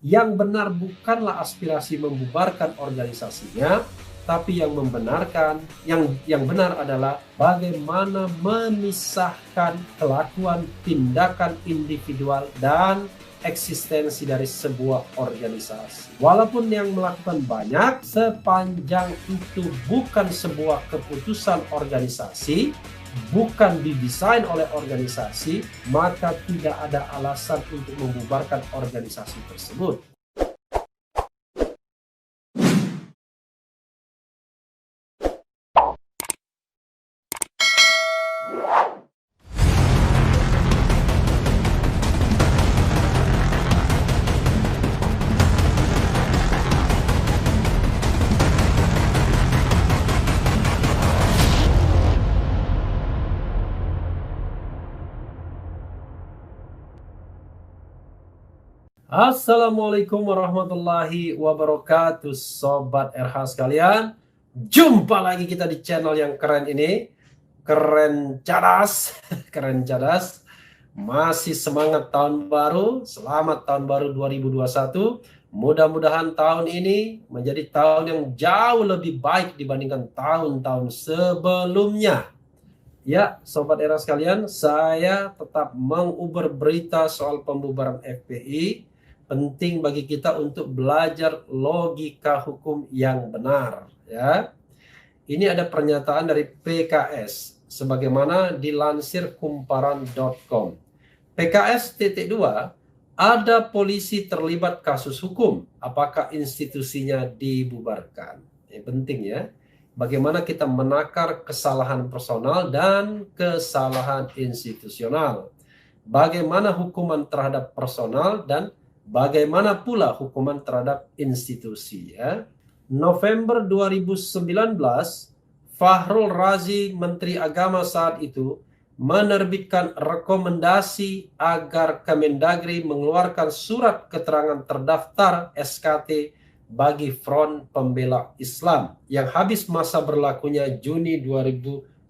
Yang benar bukanlah aspirasi membubarkan organisasinya, tapi yang membenarkan, yang benar adalah bagaimana memisahkan kelakuan tindakan individual dan eksistensi dari sebuah organisasi. Walaupun yang melakukan banyak, sepanjang itu bukan sebuah keputusan organisasi, bukan didesain oleh organisasi, maka tidak ada alasan untuk membubarkan organisasi tersebut. Assalamualaikum warahmatullahi wabarakatuh, Sobat RH sekalian. Jumpa lagi kita di channel yang keren ini. Keren cadas, keren cadas. Masih semangat tahun baru. Selamat tahun baru 2021. Mudah-mudahan tahun ini menjadi tahun yang jauh lebih baik dibandingkan tahun-tahun sebelumnya. Ya, Sobat RH sekalian, saya tetap menguber berita soal pembubaran FPI. Penting bagi kita untuk belajar logika hukum yang benar, ya. Ini ada pernyataan dari PKS sebagaimana dilansir kumparan.com. PKS titik 2, ada polisi terlibat kasus hukum, apakah institusinya dibubarkan? Penting ya. Bagaimana kita menakar kesalahan personal dan kesalahan institusional. Bagaimana hukuman terhadap personal dan bagaimana pula hukuman terhadap institusi, ya. November 2019, Fahrul Razi, Menteri Agama saat itu, menerbitkan rekomendasi agar Kemendagri mengeluarkan surat keterangan terdaftar SKT bagi Front Pembela Islam yang habis masa berlakunya Juni 2019,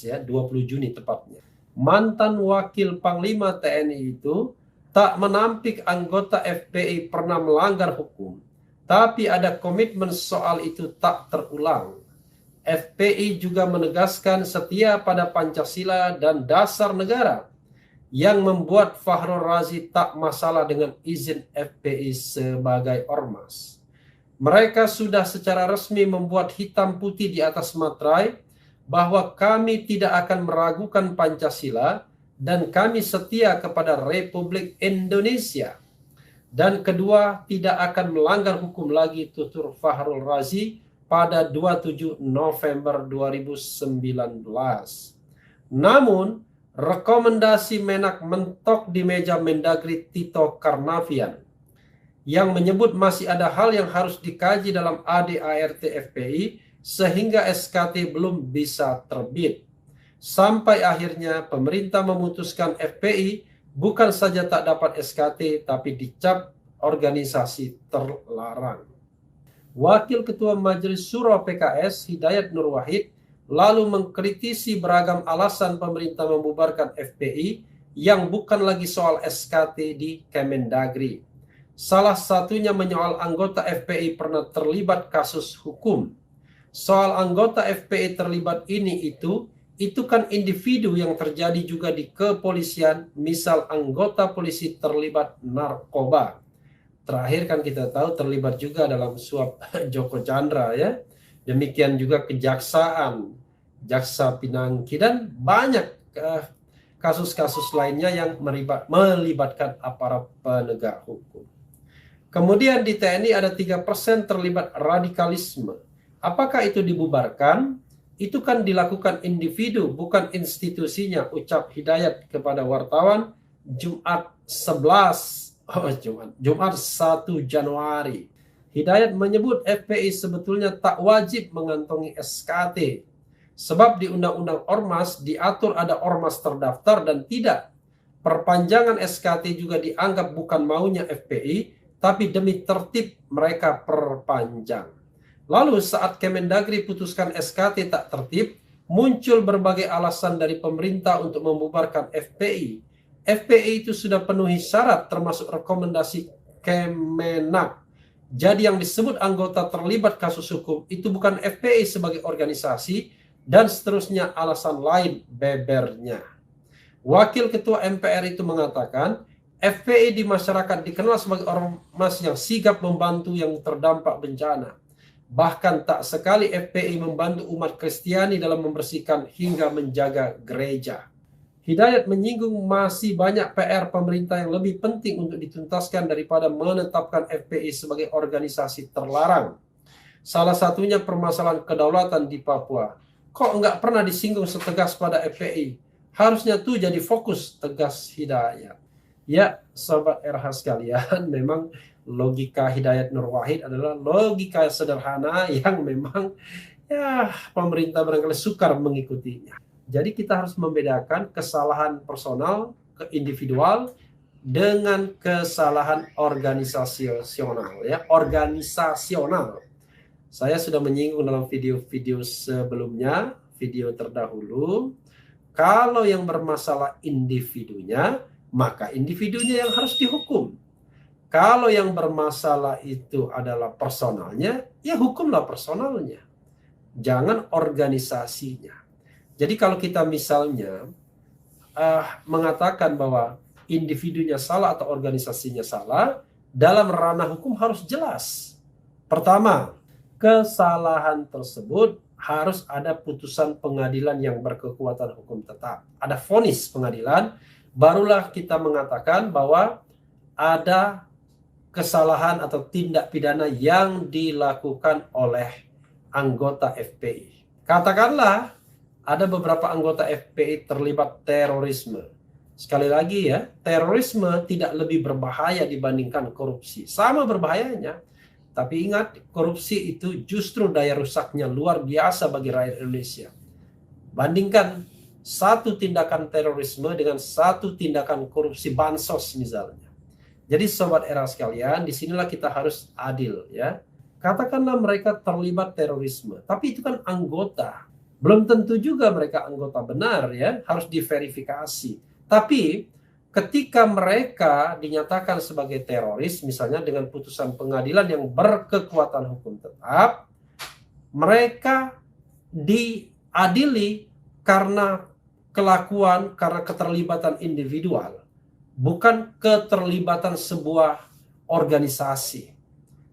ya, 20 Juni tepatnya. Mantan Wakil Panglima TNI itu tak menampik anggota FPI pernah melanggar hukum, tapi ada komitmen soal itu tak terulang. FPI juga menegaskan setia pada Pancasila dan dasar negara, yang membuat Fahrul Razi tak masalah dengan izin FPI sebagai ormas. Mereka sudah secara resmi membuat hitam putih di atas materai bahwa kami tidak akan meragukan Pancasila dan kami setia kepada Republik Indonesia. Dan kedua, tidak akan melanggar hukum lagi, tutur Fahrul Razi pada 27 November 2019. Namun, rekomendasi Menak mentok di meja Mendagri Tito Karnavian yang menyebut masih ada hal yang harus dikaji dalam ADART FPI sehingga SKT belum bisa terbit. Sampai akhirnya pemerintah memutuskan FPI bukan saja tak dapat SKT, tapi dicap organisasi terlarang. Wakil Ketua Majelis Syuro PKS Hidayat Nur Wahid lalu mengkritisi beragam alasan pemerintah membubarkan FPI yang bukan lagi soal SKT di Kemendagri. Salah satunya menyoal anggota FPI pernah terlibat kasus hukum. Soal anggota FPI terlibat ini itu kan individu yang terjadi juga di kepolisian, misal anggota polisi terlibat narkoba. Terakhir kan kita tahu terlibat juga dalam suap Joko Chandra, ya. Demikian juga kejaksaan, Jaksa Pinangki, dan banyak kasus-kasus lainnya yang melibatkan aparat penegak hukum. Kemudian di TNI ada 3% terlibat radikalisme. Apakah itu dibubarkan? Itu kan dilakukan individu, bukan institusinya, ucap Hidayat kepada wartawan Jumat 1 Januari. Hidayat menyebut FPI sebetulnya tak wajib mengantongi SKT. Sebab di Undang-Undang Ormas diatur ada ormas terdaftar dan tidak. Perpanjangan SKT juga dianggap bukan maunya FPI, tapi demi tertib mereka perpanjang. Lalu saat Kemendagri putuskan SKT tak tertib, muncul berbagai alasan dari pemerintah untuk membubarkan FPI. FPI itu sudah penuhi syarat termasuk rekomendasi Kemenak. Jadi yang disebut anggota terlibat kasus hukum itu bukan FPI sebagai organisasi dan seterusnya alasan lain bebernya. Wakil Ketua MPR itu mengatakan, FPI di masyarakat dikenal sebagai ormas yang sigap membantu yang terdampak bencana. Bahkan tak sekali FPI membantu umat Kristiani dalam membersihkan hingga menjaga gereja. Hidayat menyinggung masih banyak PR pemerintah yang lebih penting untuk dituntaskan daripada menetapkan FPI sebagai organisasi terlarang. Salah satunya permasalahan kedaulatan di Papua. Kok nggak pernah disinggung setegas pada FPI? Harusnya tuh jadi fokus, tegas Hidayat. Ya, Sobat RH sekalian, memang logika Hidayat Nur Wahid adalah logika sederhana yang memang ya pemerintah barangkali sukar mengikutinya. Jadi kita harus membedakan kesalahan personal ke individual dengan kesalahan organisasional ya, organisasional. Saya sudah menyinggung dalam video-video sebelumnya, video terdahulu, kalau yang bermasalah individunya, maka individunya yang harus dihukum. Kalau yang bermasalah itu adalah personalnya, ya hukumlah personalnya. Jangan organisasinya. Jadi kalau kita misalnya mengatakan bahwa individunya salah atau organisasinya salah, dalam ranah hukum harus jelas. Pertama, kesalahan tersebut harus ada putusan pengadilan yang berkekuatan hukum tetap. Ada vonis pengadilan, barulah kita mengatakan bahwa ada kesalahan atau tindak pidana yang dilakukan oleh anggota FPI. Katakanlah ada beberapa anggota FPI terlibat terorisme. Sekali lagi ya, terorisme tidak lebih berbahaya dibandingkan korupsi. Sama berbahayanya. Tapi ingat, korupsi itu justru daya rusaknya luar biasa bagi rakyat Indonesia. Bandingkan satu tindakan terorisme dengan satu tindakan korupsi bansos misalnya. Jadi Sobat Era sekalian, disinilah kita harus adil ya. Katakanlah mereka terlibat terorisme, tapi itu kan anggota. Belum tentu juga mereka anggota benar ya, harus diverifikasi. Tapi ketika mereka dinyatakan sebagai teroris, misalnya dengan putusan pengadilan yang berkekuatan hukum tetap, mereka diadili karena kelakuan, karena keterlibatan individual, bukan keterlibatan sebuah organisasi.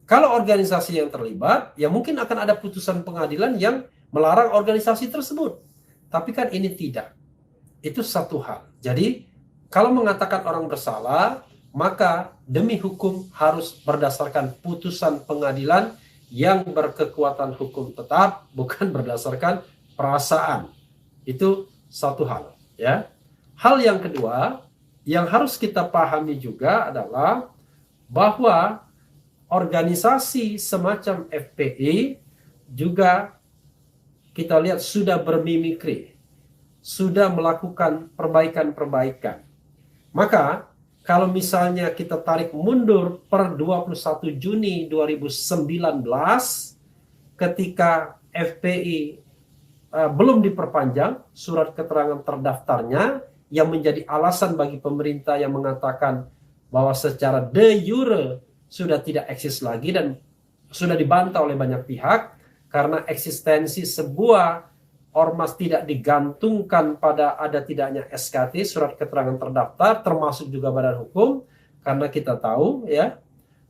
Kalau organisasi yang terlibat, ya mungkin akan ada putusan pengadilan yang melarang organisasi tersebut. Tapi kan ini tidak. Itu satu hal. Jadi kalau mengatakan orang bersalah, maka demi hukum harus berdasarkan putusan pengadilan yang berkekuatan hukum tetap, bukan berdasarkan perasaan. Itu satu hal ya. Hal yang kedua yang harus kita pahami juga adalah bahwa organisasi semacam FPI juga kita lihat sudah bermimikri, sudah melakukan perbaikan-perbaikan. Maka kalau misalnya kita tarik mundur per 21 Juni 2019 ketika FPI belum diperpanjang surat keterangan terdaftarnya yang menjadi alasan bagi pemerintah yang mengatakan bahwa secara de jure sudah tidak eksis lagi dan sudah dibantah oleh banyak pihak karena eksistensi sebuah ormas tidak digantungkan pada ada tidaknya SKT, surat keterangan terdaftar, termasuk juga badan hukum, karena kita tahu ya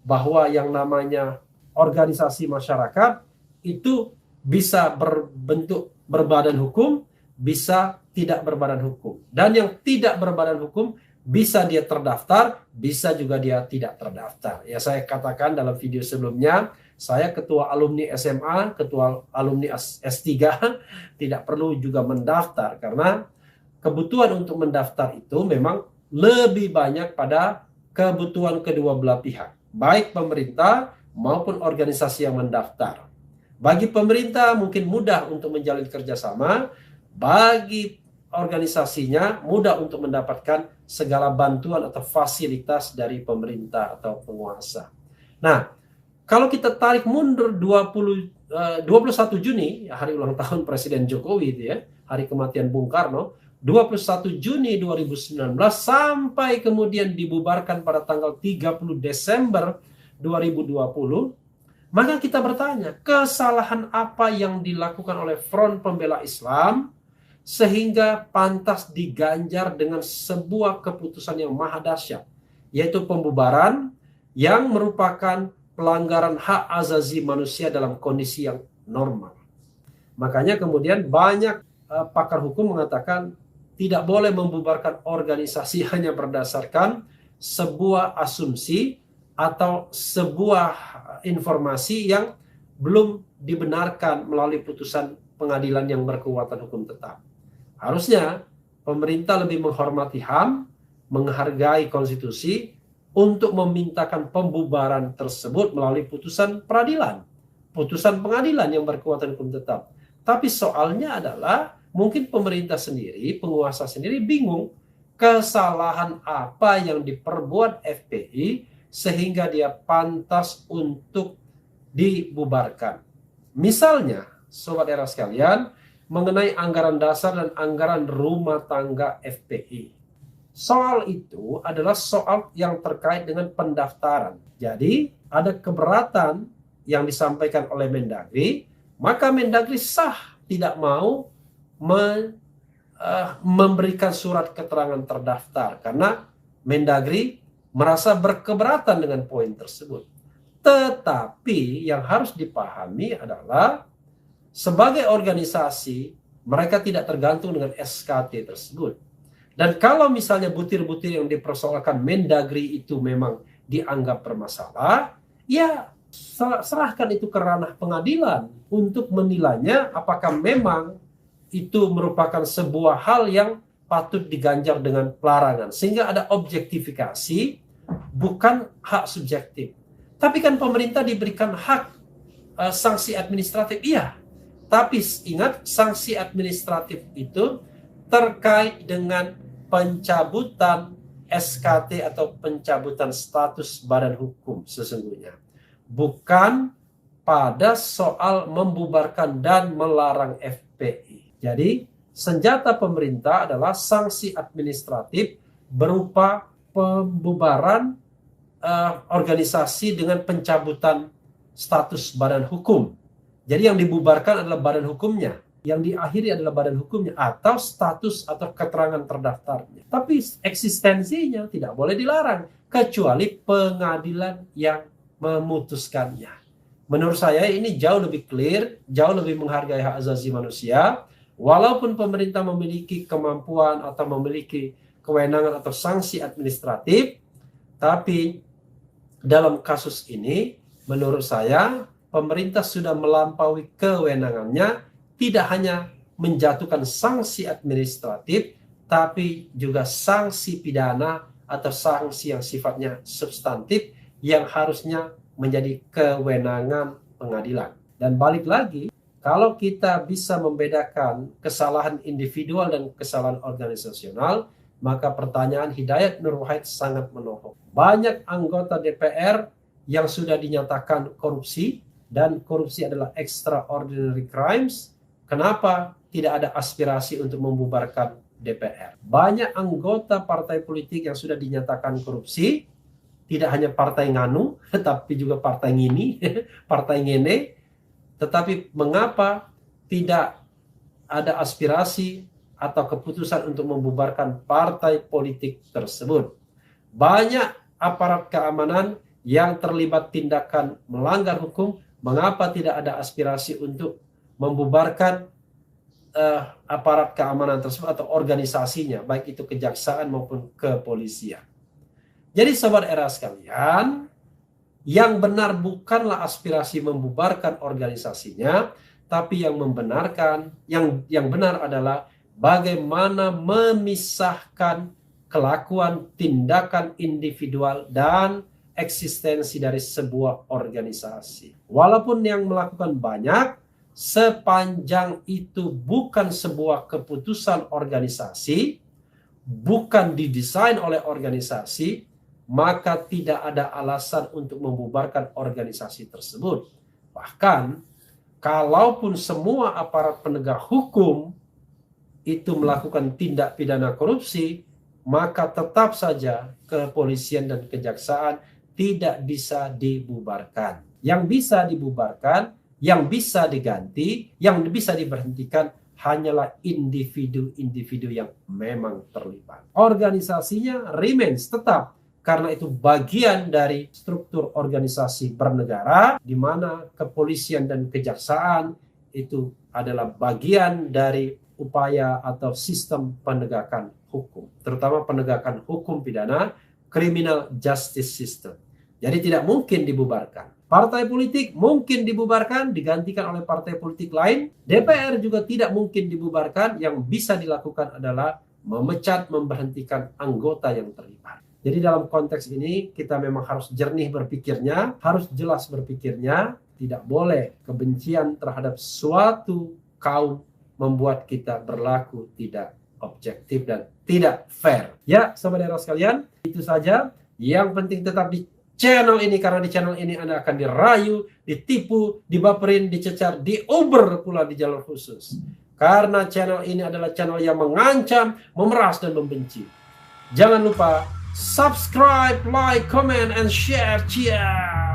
bahwa yang namanya organisasi masyarakat itu bisa berbentuk berbadan hukum, bisa tidak berbadan hukum. Dan yang tidak berbadan hukum bisa dia terdaftar, bisa juga dia tidak terdaftar. Ya saya katakan dalam video sebelumnya, saya ketua alumni SMA, ketua alumni S3 tidak perlu juga mendaftar karena kebutuhan untuk mendaftar itu memang lebih banyak pada kebutuhan kedua belah pihak, baik pemerintah maupun organisasi yang mendaftar. Bagi pemerintah mungkin mudah untuk menjalin kerjasama, bagi organisasinya mudah untuk mendapatkan segala bantuan atau fasilitas dari pemerintah atau penguasa. Nah, kalau kita tarik mundur 21 Juni, hari ulang tahun Presiden Jokowi itu ya, hari kematian Bung Karno, 21 Juni 2019 sampai kemudian dibubarkan pada tanggal 30 Desember 2020, maka kita bertanya, kesalahan apa yang dilakukan oleh Front Pembela Islam sehingga pantas diganjar dengan sebuah keputusan yang maha dahsyat, yaitu pembubaran yang merupakan pelanggaran hak asasi manusia dalam kondisi yang normal. Makanya kemudian banyak pakar hukum mengatakan tidak boleh membubarkan organisasi hanya berdasarkan sebuah asumsi atau sebuah informasi yang belum dibenarkan melalui putusan pengadilan yang berkekuatan hukum tetap. Harusnya pemerintah lebih menghormati HAM, menghargai konstitusi untuk memintakan pembubaran tersebut melalui putusan peradilan, putusan pengadilan yang berkekuatan hukum tetap. Tapi soalnya adalah mungkin pemerintah sendiri, penguasa sendiri bingung kesalahan apa yang diperbuat FPI sehingga dia pantas untuk dibubarkan. Misalnya, Sobat Era sekalian, mengenai anggaran dasar dan anggaran rumah tangga FPI. Soal itu adalah soal yang terkait dengan pendaftaran. Jadi, ada keberatan yang disampaikan oleh Mendagri, maka Mendagri sah tidak mau memberikan surat keterangan terdaftar karena Mendagri merasa berkeberatan dengan poin tersebut. Tetapi yang harus dipahami adalah sebagai organisasi mereka tidak tergantung dengan SKT tersebut. Dan kalau misalnya butir-butir yang dipersoalkan Mendagri itu memang dianggap bermasalah, ya serahkan itu ke ranah pengadilan untuk menilainya apakah memang itu merupakan sebuah hal yang patut diganjar dengan pelarangan. Sehingga ada objektifikasi, bukan hak subjektif. Tapi kan pemerintah diberikan hak sanksi administratif, iya. Tapi ingat, sanksi administratif itu terkait dengan pencabutan SKT atau pencabutan status badan hukum sesungguhnya. Bukan pada soal membubarkan dan melarang FPI. Jadi, senjata pemerintah adalah sanksi administratif berupa pembubaran organisasi dengan pencabutan status badan hukum. Jadi yang dibubarkan adalah badan hukumnya, yang diakhiri adalah badan hukumnya atau status atau keterangan terdaftarnya. Tapi eksistensinya tidak boleh dilarang kecuali pengadilan yang memutuskannya. Menurut saya ini jauh lebih clear, jauh lebih menghargai hak asasi manusia. Walaupun pemerintah memiliki kemampuan atau memiliki kewenangan atau sanksi administratif, tapi dalam kasus ini menurut saya pemerintah sudah melampaui kewenangannya, tidak hanya menjatuhkan sanksi administratif, tapi juga sanksi pidana atau sanksi yang sifatnya substantif yang harusnya menjadi kewenangan pengadilan. Dan balik lagi, kalau kita bisa membedakan kesalahan individual dan kesalahan organisasional, maka pertanyaan Hidayat Nur Wahid sangat menohok. Banyak anggota DPR yang sudah dinyatakan korupsi, dan korupsi adalah extraordinary crimes. Kenapa tidak ada aspirasi untuk membubarkan DPR? Banyak anggota partai politik yang sudah dinyatakan korupsi, tidak hanya partai nganu, tapi juga partai ngini, partai ngene. Tetapi mengapa tidak ada aspirasi atau keputusan untuk membubarkan partai politik tersebut? Banyak aparat keamanan yang terlibat tindakan melanggar hukum, mengapa tidak ada aspirasi untuk membubarkan aparat keamanan tersebut atau organisasinya, baik itu kejaksaan maupun kepolisian? Jadi Sobat Era sekalian, yang benar bukanlah aspirasi membubarkan organisasinya, tapi yang membenarkan, yang benar adalah bagaimana memisahkan kelakuan, tindakan individual dan eksistensi dari sebuah organisasi. Walaupun yang melakukan banyak, sepanjang itu bukan sebuah keputusan organisasi, bukan didesain oleh organisasi, maka tidak ada alasan untuk membubarkan organisasi tersebut. Bahkan, kalaupun semua aparat penegak hukum itu melakukan tindak pidana korupsi, maka tetap saja kepolisian dan kejaksaan tidak bisa dibubarkan. Yang bisa dibubarkan, yang bisa diganti, yang bisa diberhentikan hanyalah individu-individu yang memang terlibat. Organisasinya remains tetap, karena itu bagian dari struktur organisasi bernegara, di mana kepolisian dan kejaksaan itu adalah bagian dari upaya atau sistem penegakan hukum, terutama penegakan hukum pidana, criminal justice system. Jadi tidak mungkin dibubarkan. Partai politik mungkin dibubarkan, digantikan oleh partai politik lain. DPR juga tidak mungkin dibubarkan. Yang bisa dilakukan adalah memecat, memberhentikan anggota yang terlibat. Jadi dalam konteks ini kita memang harus jernih berpikirnya, harus jelas berpikirnya. Tidak boleh kebencian terhadap suatu kaum membuat kita berlaku tidak objektif dan tidak fair. Ya, sobat daerah sekalian, itu saja. Yang penting tetap di channel ini, karena di channel ini Anda akan dirayu, ditipu, dibaperin, dicecar, diuber pula di jalur khusus. Karena channel ini adalah channel yang mengancam, memeras, dan membenci. Jangan lupa subscribe, like, comment, and share. Cheers!